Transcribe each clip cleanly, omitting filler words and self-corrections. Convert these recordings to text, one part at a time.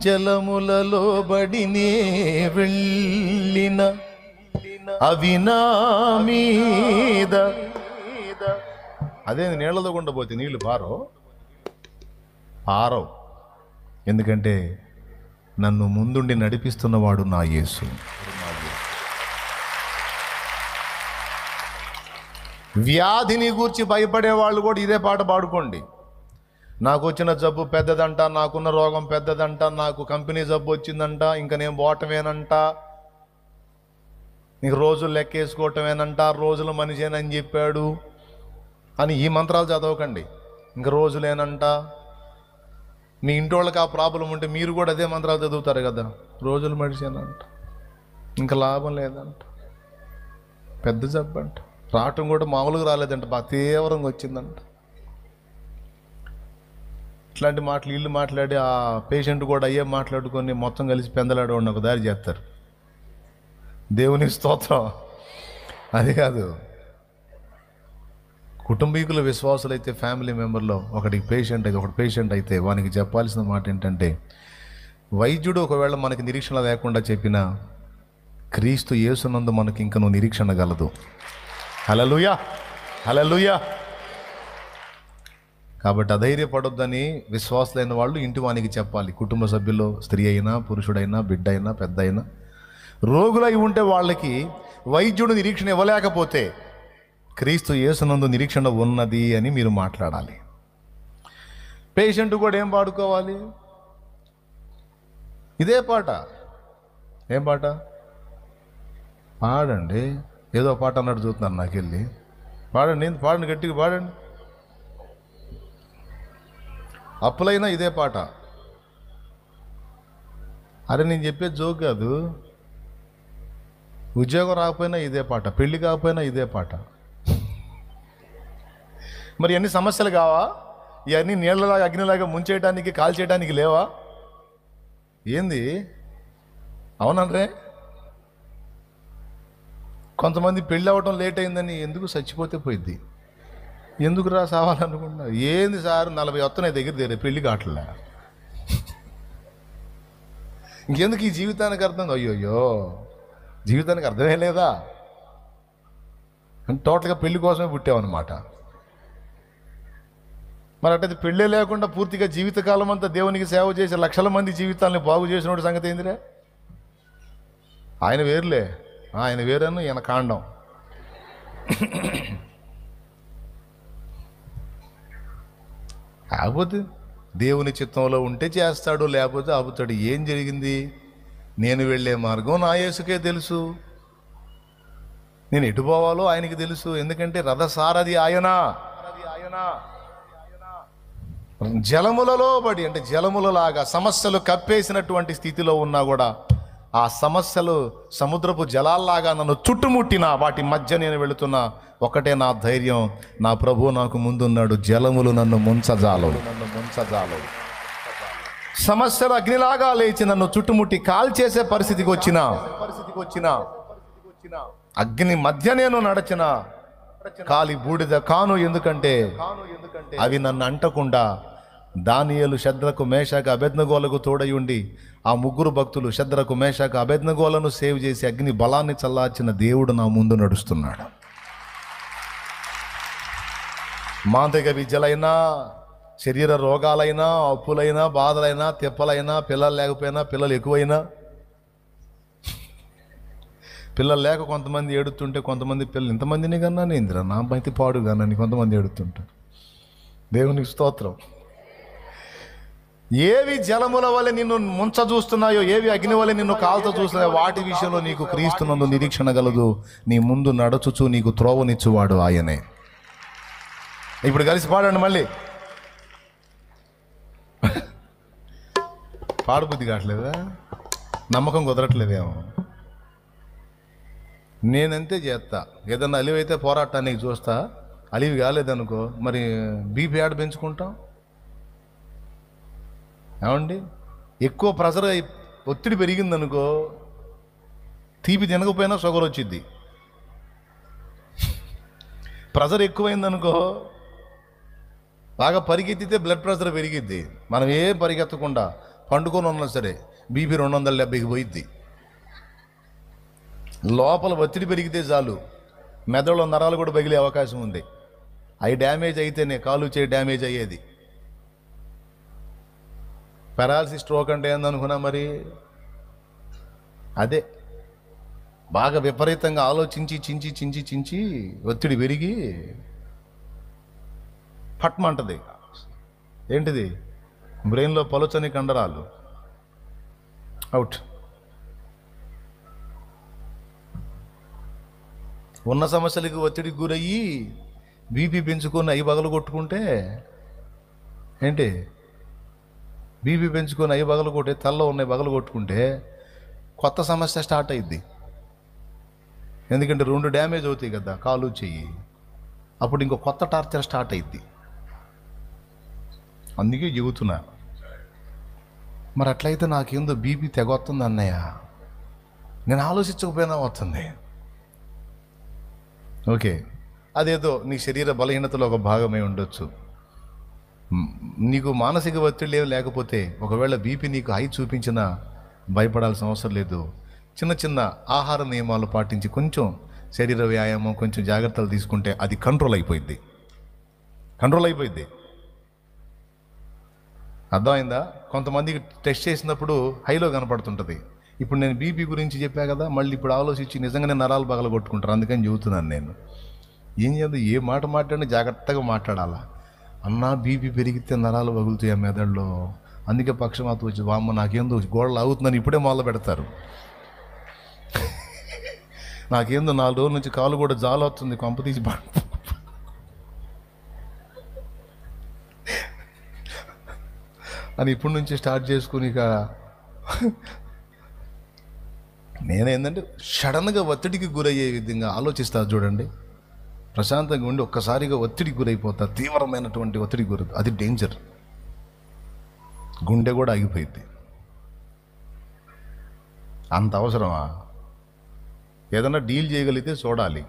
జలములలో బడినే వెళ్ళిన అవి నా మీద. అదే నీళ్లతో గుండా పోతే నీళ్లు పారవు. ఎందుకంటే నన్ను ముందుండి నడిపిస్తున్నవాడు నా యేసు. వ్యాధిని గూర్చి భయపడే వాళ్ళు కూడా ఇదే పాట పాడుకోండి. నాకు వచ్చిన జబ్బు పెద్దదంట, నాకున్న రోగం పెద్దదంట, నాకు కంపెనీ జబ్బు వచ్చిందంట, ఇంకా నేను పోవటమేనంట, నీకు రోజులు లెక్కేసుకోవటమేనంట, రోజుల మనిషేనని చెప్పాడు అని ఈ మంత్రాలు చదవకండి. ఇంక రోజులేనంట. మీ ఇంటోళ్ళకి ఆ ప్రాబ్లం ఉంటే మీరు కూడా అదే మంత్రాలు చదువుతారు కదా, రోజులు మనిషేనంట, ఇంకా లాభం లేదంట, పెద్ద జబ్బు అంట, రావటం కూడా మామూలుగా రాలేదంట, బాగా తీవ్రంగా వచ్చిందంట. ఇట్లాంటి మాటలు ఇల్లు మాట్లాడి ఆ పేషెంట్ కూడా అయ్యే మాట్లాడుకొని మొత్తం కలిసి పెందలాడేవాడిని ఒక దారి చేస్తారు. దేవుని స్తోత్రం. అది కాదు, కుటుంబీకుల విశ్వాసులైతే ఫ్యామిలీ మెంబర్లో ఒకటి పేషెంట్ అయితే వానికి చెప్పాల్సిన మాట ఏంటంటే, వైద్యుడు ఒకవేళ మనకి నిరీక్షణ లేకుండా చెప్పినా క్రీస్తు యేసునందు మనకి ఇంకనూ నిరీక్షణ గలదు. హల్లెలూయా, హల్లెలూయా. కాబట్టి అధైర్యపడొద్దని విశ్వాసులైన వాళ్ళు ఇంటి వానికి చెప్పాలి. కుటుంబ సభ్యుల్లో స్త్రీ అయినా, పురుషుడైనా, బిడ్డ అయినా, పెద్ద అయినా, రోగులై ఉంటే వాళ్ళకి వైద్యుడు నిరీక్షణ ఇవ్వలేకపోతే క్రీస్తు యేసునందు నిరీక్షణ ఉన్నది అని మీరు మాట్లాడాలి. పేషెంట్ కూడా ఏం పాడుకోవాలి? ఇదే పాట. ఏం పాట పాడండి? ఏదో పాట అన్నట్టు చూస్తున్నాను నాకెళ్ళి. పాడండి, గట్టిగా పాడండి. అప్పులైనా ఇదే పాట. అరే నేను చెప్పేది జోక్ కాదు. ఉద్యోగం రాకపోయినా ఇదే పాట, పెళ్ళి కాకపోయినా ఇదే పాట. మరి అన్ని సమస్యలు కావా? ఇవన్నీ నీళ్ళలాగా అగ్నిలాగా ముంచేయడానికి, కాల్చేయడానికి లేవా? ఏంది? అవునరే. కొంతమంది పెళ్ళి అవ్వటం లేట్ అయిందని ఎందుకు చచ్చిపోతే పోయిద్ది, ఎందుకు రా సావాలనుకుంటున్నా. ఏంది సార్ 40 వస్తున్నాయి దగ్గర పెళ్ళి కావట్లే, ఇంకెందుకు ఈ జీవితానికి అర్థం? అయ్యోయ్యో, జీవితానికి అర్థమే లేదా? అంటే టోటల్గా పెళ్లి కోసమే పుట్టామన్నమాట. మరి అట్టయితే పెళ్ళే లేకుండా పూర్తిగా జీవితకాలం అంతా దేవునికి సేవ చేసి లక్షల మంది జీవితాలని బాగు చేసినోడి సంగతి ఏందిరా? ఆయన వేరులే, ఆయన వేరను, ఈయన కాండం. కాకపోతే దేవుని చిత్తంలో ఉంటే చేస్తాడు, లేకపోతే ఆపుతాడు. ఏం జరిగింది? నేను వెళ్ళే మార్గం నా యేసుకే తెలుసు, నేను ఎటు పోవాలో ఆయనకి తెలుసు. ఎందుకంటే రథసారథి ఆయన. జలములలో పడి, అంటే జలములలాగా సమస్యలు కప్పేసినటువంటి స్థితిలో ఉన్నా కూడా ఆ సమస్యలు సముద్రపు జలాల్లాగా నన్ను చుట్టుముట్టినా వాటి మధ్య నేను వెళుతున్నా, ఒకటే నా ధైర్యం, నా ప్రభు నాకు ముందున్నాడు, జలములు నన్ను ముంచజాలవు. సమస్యలు అగ్నిలాగా లేచి నన్ను చుట్టుముట్టి కాల్చేసే పరిస్థితికి వచ్చిన అగ్ని మధ్య నేను నడచిన కాలి బూడిద కాను. ఎందుకంటే అవి నన్ను అంటకుండా దానియేలు, షద్రకు, మేషాకు, అబేద్నెగోలకు తోడై ఉండి ఆ ముగ్గురు భక్తులు షద్రకు, మేషాకు, అబేద్నెగోలను సేవ్ చేసి అగ్ని బలాన్ని చల్లార్చిన దేవుడు నా ముందు నడుస్తున్నాడు. మాంత్రిక విద్యలైనా, శరీర రోగాలైనా, అప్పులైనా, బాధలైనా, తిప్పలైనా, పిల్లలు లేకపోయినా, పిల్లలు ఎక్కువైనా, పిల్లలు లేక కొంతమంది ఏడుతుంటే, కొంతమంది పిల్లలు ఇంతమందిని కన్నా నేంద్రా నా మైతి పాడు కానీ కొంతమంది ఏడుతుంటారు. దేవునికి స్తోత్రం. ఏవి జలముల వల్ల నిన్ను ముంచ చూస్తున్నాయో, ఏవి అగ్ని వల్ల నిన్ను కాల్తో చూస్తున్నాయో, వాటి విషయంలో నీకు క్రీస్తునందు నిరీక్షణ గలదు. నీ ముందు నడుచుచు నీకు త్రోవనిచ్చువాడు ఆయనే. ఇప్పుడు కలిసి పాడండి. మళ్ళీ పాడబుద్ధి కావట్లేదా? నమ్మకం కుదరట్లేదేమో. నేనంతే చేస్తా. ఏదన్నా అలివైతే పోరాటానికి చూస్తా, అలివి కాలేదనుకో మరి బీపీ యాడ్ పెంచుకుంటాం. ఏమండి, ఎక్కువ ప్రెషర్ ఒత్తిడి పెరిగిందనుకో తీపి తినకపోయినా షుగర్ వచ్చిద్ది. ప్రెషర్ ఎక్కువైందనుకో బాగా పరిగెత్తితే బ్లడ్ ప్రెషర్ పెరిగిద్ది. మనం ఏం పరిగెత్తకుండా పండుకొని ఉన్నా సరే బీపీ 270కి పోయిద్ది. లోపల ఒత్తిడి పెరిగితే చాలు మెదడులో నరాలు కూడా పగిలే అవకాశం ఉంది. అవి డ్యామేజ్ అయితేనే కాలు చేయి డ్యామేజ్ అయ్యేది. పెరాలసిస్, స్ట్రోక్ అంటే ఏందనుకున్నా మరి అదే. బాగా విపరీతంగా ఆలోచించి చించి చించి చించి ఒత్తిడి పెరిగి పట్మంటది. ఏంటిది? బ్రెయిన్లో పలుచని కండరాలు అవుట్. ఉన్న సమస్యలకి ఒత్తిడికి గురయ్యి బీపీ పెంచుకొని అవి బగలు కొట్టుకుంటే ఏంటి? బీపీ పెంచుకొని అవి బగలు కొట్టే తలలో ఉన్నాయి బగలు కొట్టుకుంటే కొత్త సమస్య స్టార్ట్ అయ్యిద్ది. ఎందుకంటే 2 డ్యామేజ్ అవుతాయి కదా, కాలు చెయ్యి. అప్పుడు ఇంకో కొత్త టార్చర్ స్టార్ట్ అయ్యిద్ది. అందుకే చెబుతున్నా. మరి అట్లయితే నాకేందో బీపీ తెగొస్తుంది అన్నయ్య, నేను ఆలోచించకపోయినా వస్తుంది. ఓకే, అదేదో నీ శరీర బలహీనతలో ఒక భాగమై ఉండొచ్చు. నీకు మానసిక ఒత్తిడి లేకపోతే ఒకవేళ బీపీ నీకు హై చూపించినా భయపడాల్సిన అవసరం లేదు. చిన్న చిన్న ఆహార నియమాలు పాటించి కొంచెం శరీర వ్యాయామం, కొంచెం జాగ్రత్తలు తీసుకుంటే అది కంట్రోల్ అయిపోయింది. అర్థమైందా? కొంతమందికి టెస్ట్ చేసినప్పుడు హైలో కనపడుతుంటుంది. ఇప్పుడు నేను బీపీ గురించి చెప్పా కదా, మళ్ళీ ఇప్పుడు ఆలోచించి నిజంగానే నరాలు బగల కొట్టుకుంటారు. అందుకని చెబుతున్నాను నేను. ఏం చేద్దాం, ఏ మాట మాట్లాడినా జాగ్రత్తగా మాట్లాడాలా. అన్నా బీపీ పెరిగితే నరాలు పగులుతాయి ఆ మెదడులో, అందుకే పక్షమాత వచ్చి వామ్మ నాకేందో గోడలు ఆగుతుందని ఇప్పుడే మొదలు పెడతారు. నాకేందో 4 రోజుల నుంచి కాలు కూడా జాలు వస్తుంది, కొంప తీసి అని ఇప్పటి నుంచి స్టార్ట్ చేసుకుని ఇక నేనేంటంటే సడన్గా ఒత్తిడికి గురయ్యే విధంగా ఆలోచిస్తా చూడండి. ప్రశాంతంగా ఉండి ఒక్కసారిగా ఒత్తిడికి గురైపోతా, తీవ్రమైనటువంటి ఒత్తిడికి గురవుతా. అది డేంజర్. గుండె కూడా ఆగిపోయింది. అంత అవసరమా? ఏదన్నా డీల్ చేయగలిగితే చూడాలి,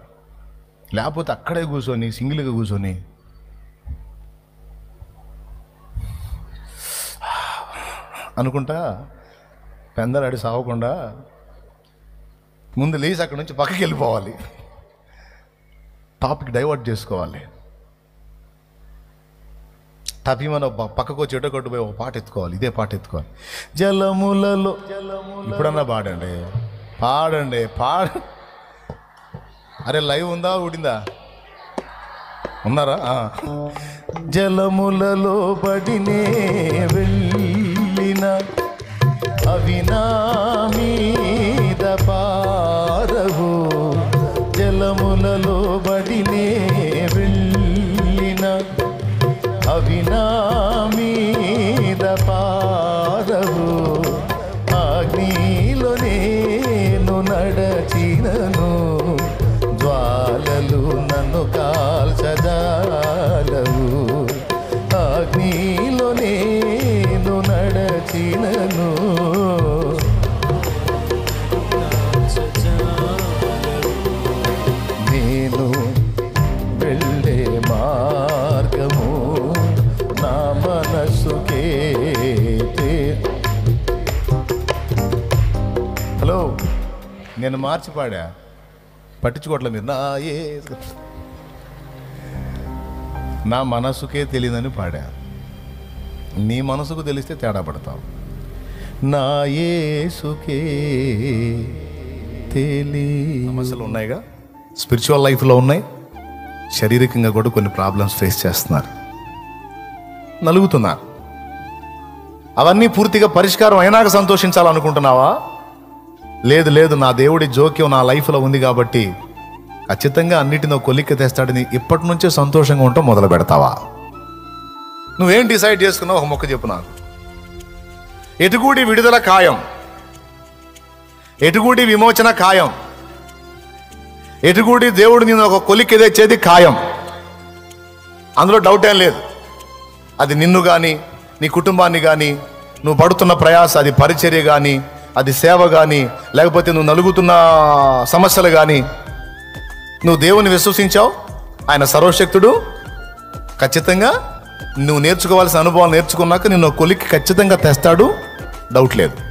లేకపోతే అక్కడే కూర్చొని సింగిల్గా కూర్చొని అనుకుంటా పెందలాడి సావకుండా ముందు లేచి అక్కడి నుంచి పక్కకి వెళ్ళిపోవాలి, టాపిక్ డైవర్ట్ చేసుకోవాలి. తప్పిమని పక్కకు వచ్చి ఎటొకటి పోయి ఒక పాట ఎత్తుకోవాలి, ఇదే పాట ఎత్తుకోవాలి. జలములలో ఇప్పుడన్నా పాడండి. అరే లైవ్ ఉందా ఊడిందా? ఉన్నారా? జలములలో బడినే వెళ్ళిన అవి నా మీద పారవు, జలములలో బడినే వెళ్ళిన అవి నా మీద పారవు, అగ్నిలో నేను నడచినను జ్వాలలు నన్ను కాల్చజాలవు, అగ్నిలో నేను నడచినను నేను వెళ్ళే మార్గము నా మనసుకే. హలో, నేను మార్చి పాడా, పట్టించుకోవట్లే మీరు. నా మనసుకే తెలియదని పాడా. నీ మనసుకు తెలిస్తే తేడా పడతావు. నా యేసుకే సమస్యలు ఉన్నాయిగా, స్పిరిచువల్ లైఫ్లో ఉన్నాయి, శారీరకంగా కూడా కొన్ని ప్రాబ్లమ్స్ ఫేస్ చేస్తున్నారు, నలుగుతున్నారు. అవన్నీ పూర్తిగా పరిష్కారం అయినాక సంతోషించాలనుకుంటున్నావా? లేదు, నా దేవుడి జోక్యం నా లైఫ్లో ఉంది కాబట్టి ఖచ్చితంగా అన్నిటినో కొలిక్కి తెస్తాడని ఇప్పటి నుంచే సంతోషంగా ఉంటాం మొదలు పెడతావా? నువ్వేం డిసైడ్ చేసుకున్నావు? ఒక మొక్క చెప్పు నాకు. ఎటుగూడి విడుదల ఖాయం, ఎటుగూడి విమోచన ఖాయం, ఎటుగూడి దేవుడు నేను ఒక కొలిక్కి తెచ్చేది ఖాయం. అందులో డౌట్ ఏం లేదు. అది నిన్ను కానీ నీ కుటుంబాన్ని కానీ, నువ్వు పడుతున్న ప్రయాస, అది పరిచర్య కానీ, అది సేవ కానీ, లేకపోతే నువ్వు నలుగుతున్న సమస్యలు కానీ, నువ్వు దేవుని విశ్వసించావు, ఆయన సర్వశక్తుడు. ఖచ్చితంగా నువ్వు నేర్చుకోవాల్సిన అనుభవాలు నేర్చుకున్నాక నిన్ను కొలిక్కి ఖచ్చితంగా తెస్తాడు. డౌట్ లేదు.